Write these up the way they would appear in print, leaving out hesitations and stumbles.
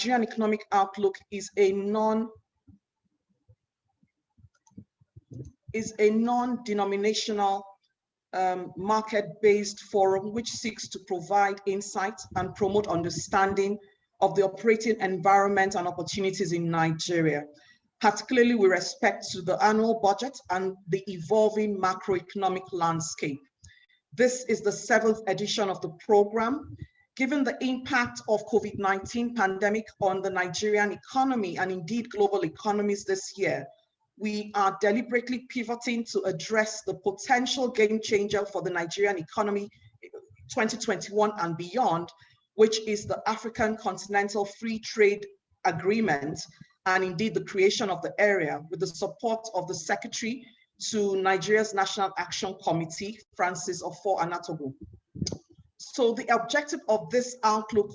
Nigerian Economic Outlook is a non-denominational market-based forum which seeks to provide insight and promote understanding of the operating environment and opportunities in Nigeria, particularly with respect to the annual budget and the evolving macroeconomic landscape. This is the 7th edition of the program. Given the impact of COVID-19 pandemic on the Nigerian economy and indeed global economies this year, we are deliberately pivoting to address the potential game changer for the Nigerian economy 2021 and beyond, which is the African Continental Free Trade Agreement, and indeed the creation of the area with the support of the Secretary to Nigeria's National Action Committee, Francis Ofor-Anatobu. So the objective of this Outlook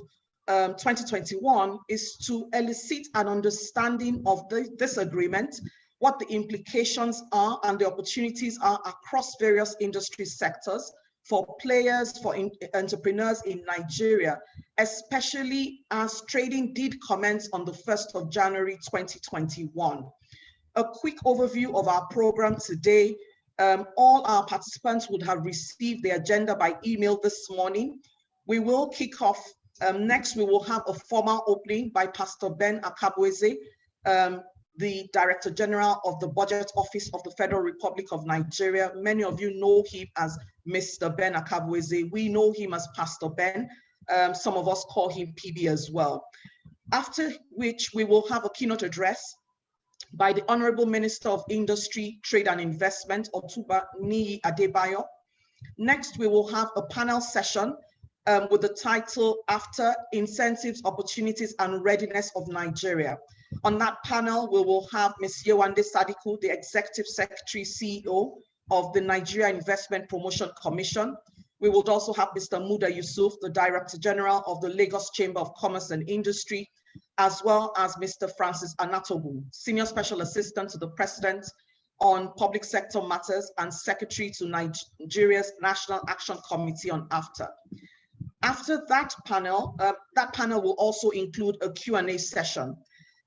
2021 is to elicit an understanding of this agreement, what the implications are and the opportunities are across various industry sectors for players, for entrepreneurs in Nigeria, especially as trading did commence on the 1st of January 2021. A quick overview of our program today. All our participants would have received the agenda by email this morning. We will kick off. Next, we will have a formal opening by Pastor Ben Akabweze, the Director General of the Budget Office of the Federal Republic of Nigeria. Many of you know him as Mr. Ben Akabweze. We know him as Pastor Ben. Some of us call him PB as well. After which we will have a keynote address by the Honorable Minister of Industry, Trade and Investment, Otuba Niyi Adebayo. Next, we will have a panel session with the title After Incentives, Opportunities and Readiness of Nigeria. On that panel, we will have Ms. Yewande Sadiku, the Executive Secretary, CEO of the Nigeria Investment Promotion Commission. We will also have Mr. Muda Yusuf, the Director General of the Lagos Chamber of Commerce and Industry, as well as Mr. Francis Anatobu, Senior Special Assistant to the President on Public Sector Matters and Secretary to Nigeria's National Action Committee on AFTA. After that panel will also include a Q&A session.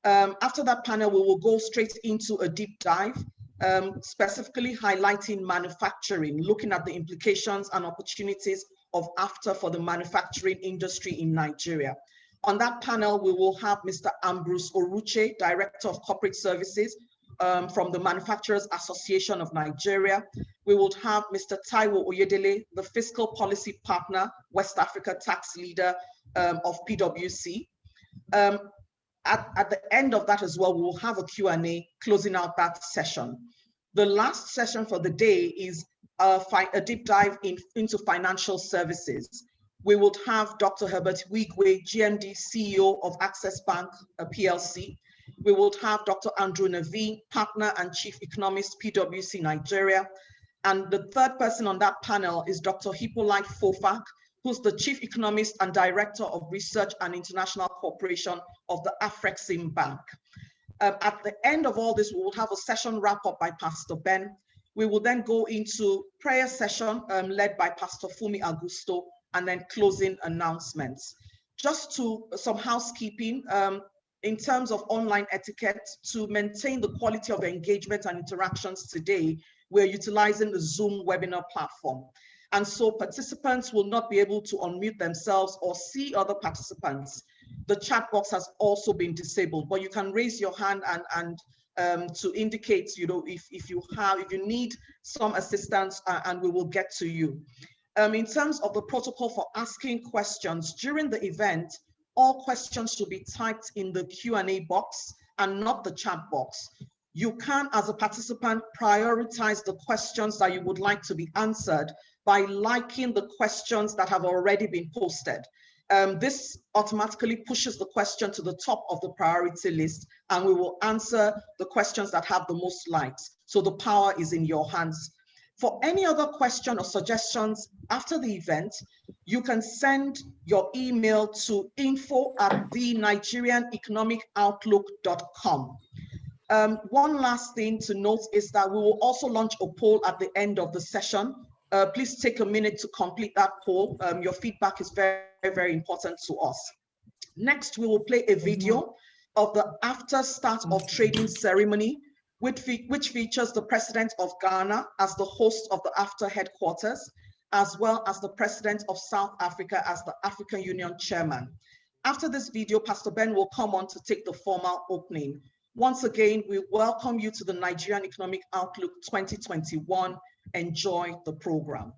After that panel, we will go straight into a deep dive, specifically highlighting manufacturing, looking at the implications and opportunities of AFTA for the manufacturing industry in Nigeria. On that panel, we will have Mr. Ambrose Oruche, Director of Corporate Services from the Manufacturers Association of Nigeria. We will have Mr. Taiwo Oyedele, the Fiscal Policy Partner, West Africa Tax Leader of PwC. At the end of that as well, we will have a Q&A closing out that session. The last session for the day is a deep dive into financial services. We will have Dr. Herbert Wigwe, GMD, CEO of Access Bank PLC. We will have Dr. Andrew Navi, Partner and Chief Economist, PwC Nigeria. And the third person on that panel is Dr. Hippolyte Fofak, who's the Chief Economist and Director of Research and International Cooperation of the Afrexim Bank. At the end of all this, we will have a session wrap-up by Pastor Ben. We will then go into prayer session led by Pastor Fumi Augusto, and then closing announcements. Just to some housekeeping, in terms of online etiquette, to maintain the quality of engagement and interactions today, we're utilizing the Zoom webinar platform. And so participants will not be able to unmute themselves or see other participants. The chat box has also been disabled, but you can raise your hand and to indicate, if you need some assistance, and we will get to you. In terms of the protocol for asking questions during the event, all questions should be typed in the Q&A box and not the chat box. You can, as a participant, prioritize the questions that you would like to be answered by liking the questions that have already been posted. This automatically pushes the question to the top of the priority list, and we will answer the questions that have the most likes. So the power is in your hands. For any other question or suggestions after the event, you can send your email to info@thenigerianeconomicoutlook.com. One last thing to note is that we will also launch a poll at the end of the session. Please take a minute to complete that poll. Your feedback is very, very important to us. Next, we will play a video of the after start of trading ceremony, which features the President of Ghana as the host of the after headquarters, as well as the President of South Africa as the African Union Chairman. After this video, Pastor Ben will come on to take the formal opening. Once again, we welcome you to the Nigerian Economic Outlook 2021. Enjoy the program.